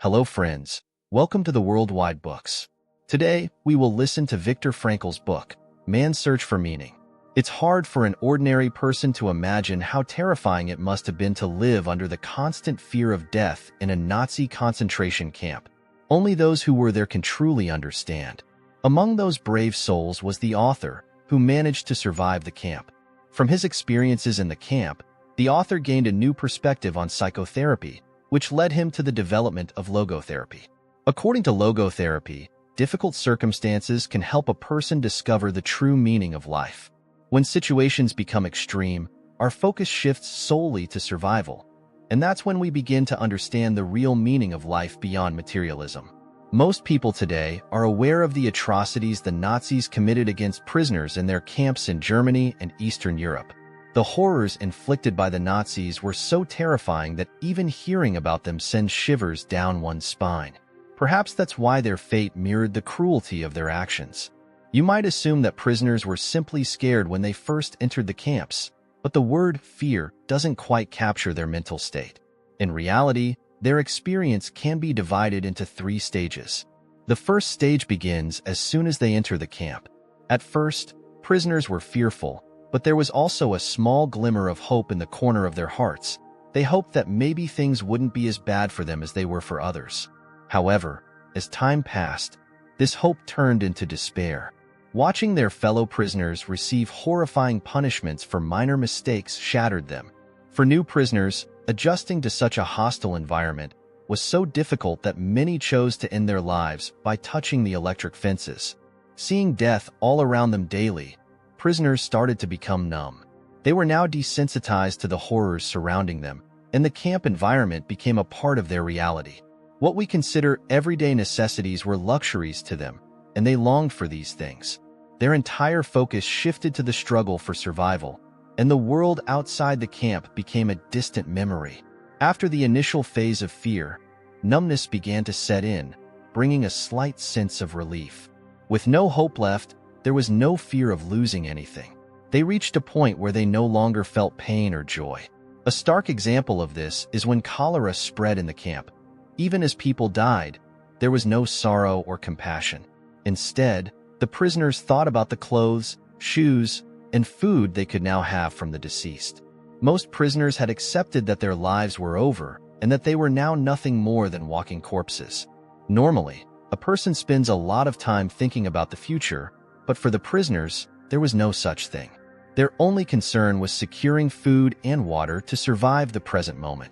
Hello friends, welcome to the Worldwide Books. Today, we will listen to Viktor Frankl's book, Man's Search for Meaning. It's hard for an ordinary person to imagine how terrifying it must have been to live under the constant fear of death in a Nazi concentration camp. Only those who were there can truly understand. Among those brave souls was the author, who managed to survive the camp. From his experiences in the camp, the author gained a new perspective on psychotherapy, which led him to the development of logotherapy. According to logotherapy, difficult circumstances can help a person discover the true meaning of life. When situations become extreme, our focus shifts solely to survival, and that's when we begin to understand the real meaning of life beyond materialism. Most people today are aware of the atrocities the Nazis committed against prisoners in their camps in Germany and Eastern Europe. The horrors inflicted by the Nazis were so terrifying that even hearing about them sends shivers down one's spine. Perhaps that's why their fate mirrored the cruelty of their actions. You might assume that prisoners were simply scared when they first entered the camps, but the word fear doesn't quite capture their mental state. In reality, their experience can be divided into 3 stages. The first stage begins as soon as they enter the camp. At first, prisoners were fearful, but there was also a small glimmer of hope in the corner of their hearts. They hoped that maybe things wouldn't be as bad for them as they were for others. However, as time passed, this hope turned into despair. Watching their fellow prisoners receive horrifying punishments for minor mistakes shattered them. For new prisoners, adjusting to such a hostile environment was so difficult that many chose to end their lives by touching the electric fences. Seeing death all around them daily, prisoners started to become numb. They were now desensitized to the horrors surrounding them, and the camp environment became a part of their reality. What we consider everyday necessities were luxuries to them, and they longed for these things. Their entire focus shifted to the struggle for survival, and the world outside the camp became a distant memory. After the initial phase of fear, numbness began to set in, bringing a slight sense of relief. With no hope left, there was no fear of losing anything. They reached a point where they no longer felt pain or joy. A stark example of this is when cholera spread in the camp. Even as people died, there was no sorrow or compassion. Instead, the prisoners thought about the clothes, shoes, and food they could now have from the deceased. Most prisoners had accepted that their lives were over and that they were now nothing more than walking corpses. Normally, a person spends a lot of time thinking about the future, but for the prisoners, there was no such thing. Their only concern was securing food and water to survive the present moment.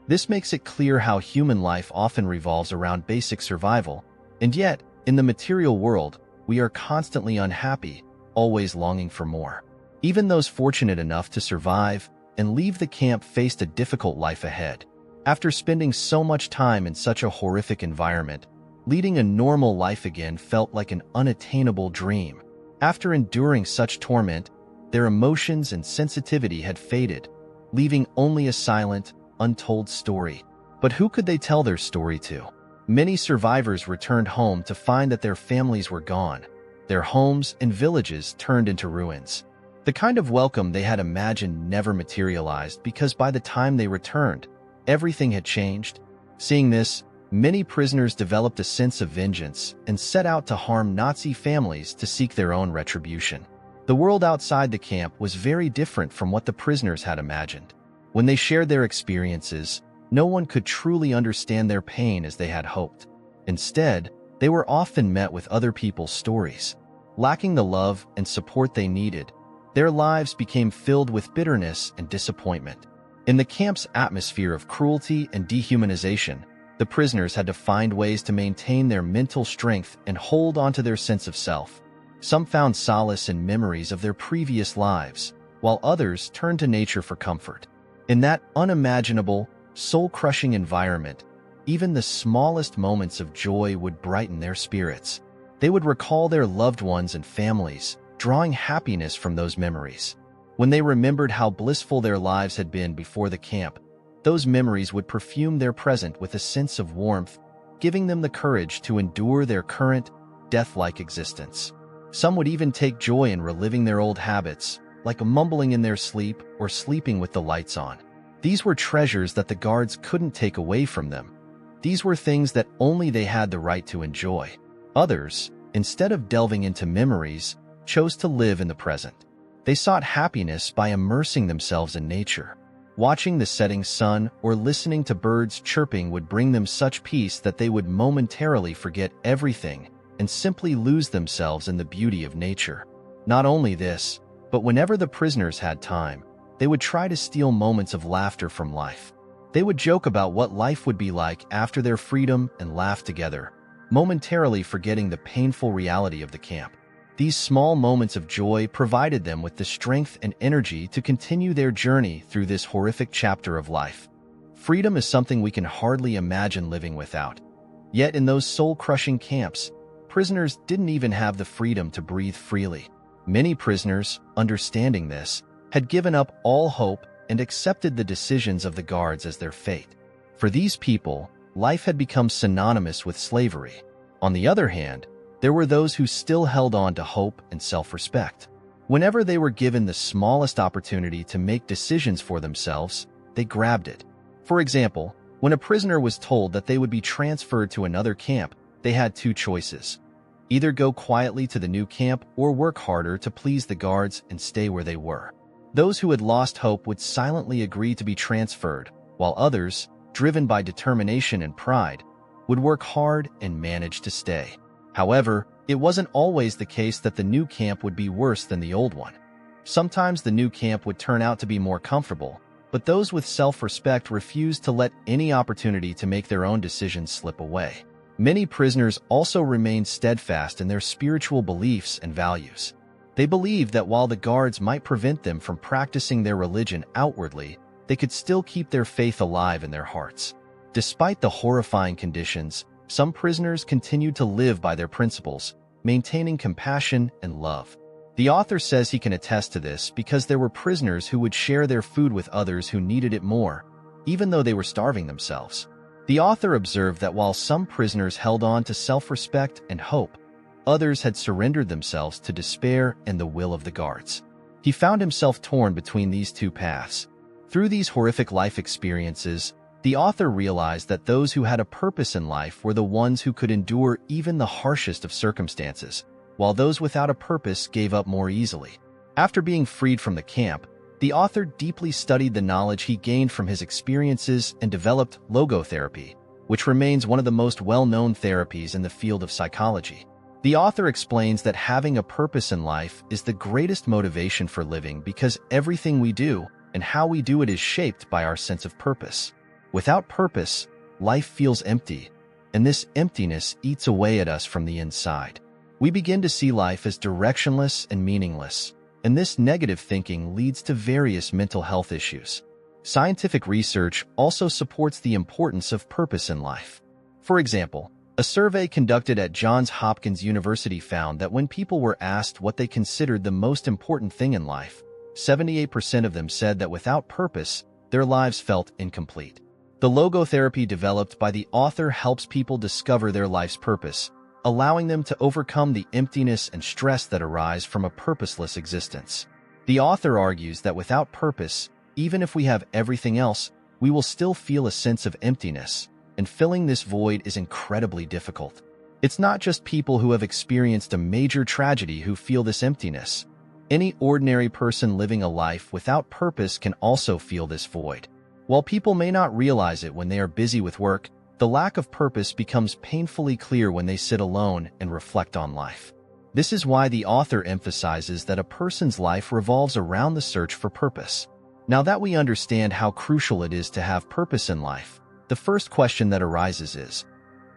This makes it clear how human life often revolves around basic survival, and yet, in the material world, we are constantly unhappy, always longing for more. Even those fortunate enough to survive and leave the camp faced a difficult life ahead. After spending so much time in such a horrific environment, leading a normal life again felt like an unattainable dream. After enduring such torment, their emotions and sensitivity had faded, leaving only a silent, untold story. But who could they tell their story to? Many survivors returned home to find that their families were gone. Their homes and villages turned into ruins. The kind of welcome they had imagined never materialized because by the time they returned, everything had changed. Seeing this, many prisoners developed a sense of vengeance and set out to harm Nazi families to seek their own retribution. The world outside the camp was very different from what the prisoners had imagined. When they shared their experiences, no one could truly understand their pain as they had hoped. Instead, they were often met with other people's stories. Lacking the love and support they needed, their lives became filled with bitterness and disappointment. In the camp's atmosphere of cruelty and dehumanization, the prisoners had to find ways to maintain their mental strength and hold onto their sense of self. Some found solace in memories of their previous lives, while others turned to nature for comfort. In that unimaginable, soul-crushing environment, even the smallest moments of joy would brighten their spirits. They would recall their loved ones and families, drawing happiness from those memories. When they remembered how blissful their lives had been before the camp, those memories would perfume their present with a sense of warmth, giving them the courage to endure their current, death-like existence. Some would even take joy in reliving their old habits, like mumbling in their sleep or sleeping with the lights on. These were treasures that the guards couldn't take away from them. These were things that only they had the right to enjoy. Others, instead of delving into memories, chose to live in the present. They sought happiness by immersing themselves in nature. Watching the setting sun or listening to birds chirping would bring them such peace that they would momentarily forget everything and simply lose themselves in the beauty of nature. Not only this, but whenever the prisoners had time, they would try to steal moments of laughter from life. They would joke about what life would be like after their freedom and laugh together, momentarily forgetting the painful reality of the camp. These small moments of joy provided them with the strength and energy to continue their journey through this horrific chapter of life. Freedom is something we can hardly imagine living without. Yet in those soul-crushing camps, prisoners didn't even have the freedom to breathe freely. Many prisoners, understanding this, had given up all hope and accepted the decisions of the guards as their fate. For these people, life had become synonymous with slavery. On the other hand, there were those who still held on to hope and self-respect. Whenever they were given the smallest opportunity to make decisions for themselves, they grabbed it. For example, when a prisoner was told that they would be transferred to another camp, they had two choices: either go quietly to the new camp or work harder to please the guards and stay where they were. Those who had lost hope would silently agree to be transferred, while others, driven by determination and pride, would work hard and manage to stay. However, it wasn't always the case that the new camp would be worse than the old one. Sometimes the new camp would turn out to be more comfortable, but those with self-respect refused to let any opportunity to make their own decisions slip away. Many prisoners also remained steadfast in their spiritual beliefs and values. They believed that while the guards might prevent them from practicing their religion outwardly, they could still keep their faith alive in their hearts. Despite the horrifying conditions, some prisoners continued to live by their principles, maintaining compassion and love. The author says he can attest to this because there were prisoners who would share their food with others who needed it more, even though they were starving themselves. The author observed that while some prisoners held on to self-respect and hope, others had surrendered themselves to despair and the will of the guards. He found himself torn between these two paths. Through these horrific life experiences, the author realized that those who had a purpose in life were the ones who could endure even the harshest of circumstances, while those without a purpose gave up more easily. After being freed from the camp, the author deeply studied the knowledge he gained from his experiences and developed logotherapy, which remains one of the most well-known therapies in the field of psychology. The author explains that having a purpose in life is the greatest motivation for living because everything we do and how we do it is shaped by our sense of purpose. Without purpose, life feels empty, and this emptiness eats away at us from the inside. We begin to see life as directionless and meaningless, and this negative thinking leads to various mental health issues. Scientific research also supports the importance of purpose in life. For example, a survey conducted at Johns Hopkins University found that when people were asked what they considered the most important thing in life, 78% of them said that without purpose, their lives felt incomplete. The logotherapy developed by the author helps people discover their life's purpose, allowing them to overcome the emptiness and stress that arise from a purposeless existence. The author argues that without purpose, even if we have everything else, we will still feel a sense of emptiness, and filling this void is incredibly difficult. It's not just people who have experienced a major tragedy who feel this emptiness. Any ordinary person living a life without purpose can also feel this void. While people may not realize it when they are busy with work, the lack of purpose becomes painfully clear when they sit alone and reflect on life. This is why the author emphasizes that a person's life revolves around the search for purpose. Now that we understand how crucial it is to have purpose in life, the first question that arises is,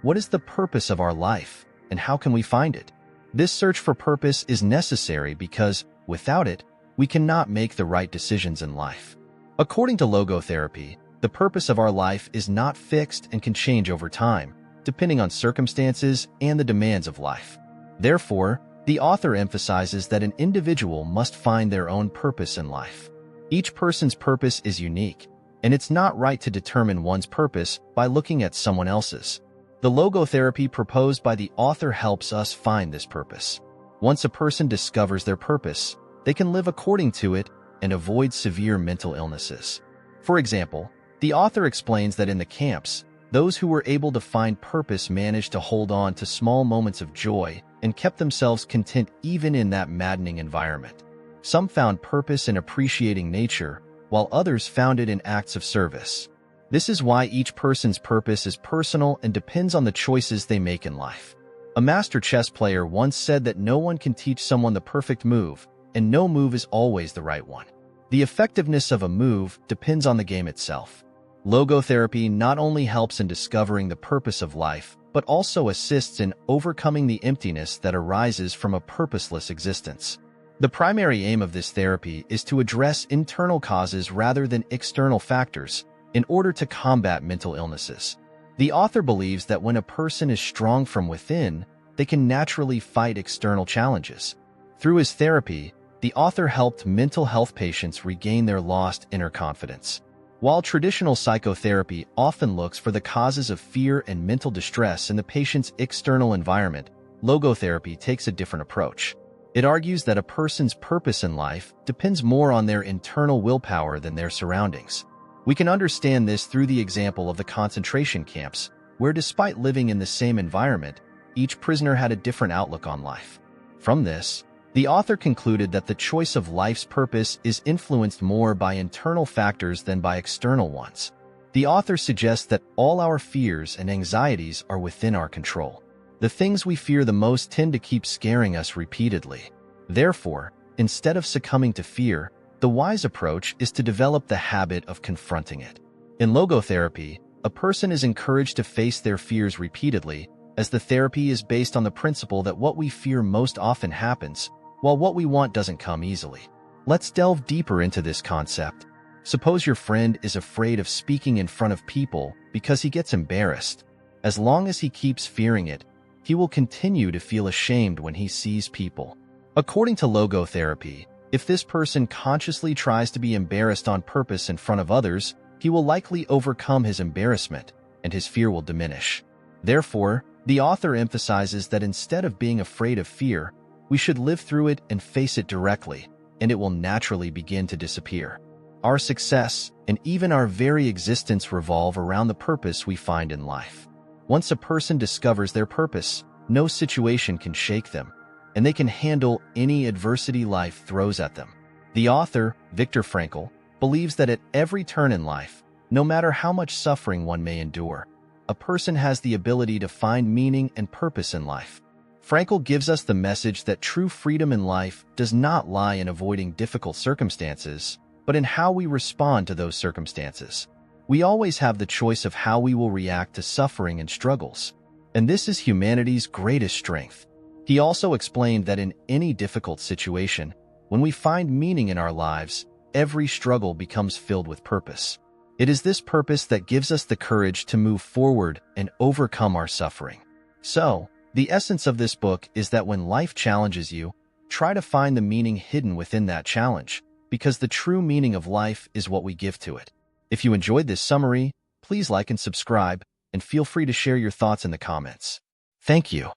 what is the purpose of our life, and how can we find it? This search for purpose is necessary because, without it, we cannot make the right decisions in life. According to logotherapy, the purpose of our life is not fixed and can change over time, depending on circumstances and the demands of life. Therefore, the author emphasizes that an individual must find their own purpose in life. Each person's purpose is unique, and it's not right to determine one's purpose by looking at someone else's. The logotherapy proposed by the author helps us find this purpose. Once a person discovers their purpose, they can live according to it and avoid severe mental illnesses. For example, the author explains that in the camps, Those who were able to find purpose managed to hold on to small moments of joy and kept themselves content even in that maddening environment. Some found purpose in appreciating nature, while others found it in acts of service. This is why each person's purpose is personal and depends on the choices they make in life. A master chess player once said that no one can teach someone the perfect move, and no move is always the right one. The effectiveness of a move depends on the game itself. Logotherapy not only helps in discovering the purpose of life, but also assists in overcoming the emptiness that arises from a purposeless existence. The primary aim of this therapy is to address internal causes rather than external factors in order to combat mental illnesses. The author believes that when a person is strong from within, they can naturally fight external challenges. Through his therapy, the author helped mental health patients regain their lost inner confidence. While traditional psychotherapy often looks for the causes of fear and mental distress in the patient's external environment, logotherapy takes a different approach. It argues that a person's purpose in life depends more on their internal willpower than their surroundings. We can understand this through the example of the concentration camps, where despite living in the same environment, each prisoner had a different outlook on life. From this, the author concluded that the choice of life's purpose is influenced more by internal factors than by external ones. The author suggests that all our fears and anxieties are within our control. The things we fear the most tend to keep scaring us repeatedly. Therefore, instead of succumbing to fear, the wise approach is to develop the habit of confronting it. In logotherapy, a person is encouraged to face their fears repeatedly, as the therapy is based on the principle that what we fear most often happens, while what we want doesn't come easily. Let's delve deeper into this concept. Suppose your friend is afraid of speaking in front of people because he gets embarrassed. As long as he keeps fearing it, he will continue to feel ashamed when he sees people. According to logotherapy, if this person consciously tries to be embarrassed on purpose in front of others, he will likely overcome his embarrassment, and his fear will diminish. Therefore, the author emphasizes that instead of being afraid of fear, we should live through it and face it directly, and it will naturally begin to disappear. Our success and even our very existence revolve around the purpose we find in life. Once a person discovers their purpose, no situation can shake them, and they can handle any adversity life throws at them. The author, Viktor Frankl, believes that at every turn in life, no matter how much suffering one may endure, a person has the ability to find meaning and purpose in life. Frankl gives us the message that true freedom in life does not lie in avoiding difficult circumstances, but in how we respond to those circumstances. We always have the choice of how we will react to suffering and struggles, and this is humanity's greatest strength. He also explained that in any difficult situation, when we find meaning in our lives, every struggle becomes filled with purpose. It is this purpose that gives us the courage to move forward and overcome our suffering. So, the essence of this book is that when life challenges you, try to find the meaning hidden within that challenge, because the true meaning of life is what we give to it. If you enjoyed this summary, please like and subscribe, and feel free to share your thoughts in the comments. Thank you.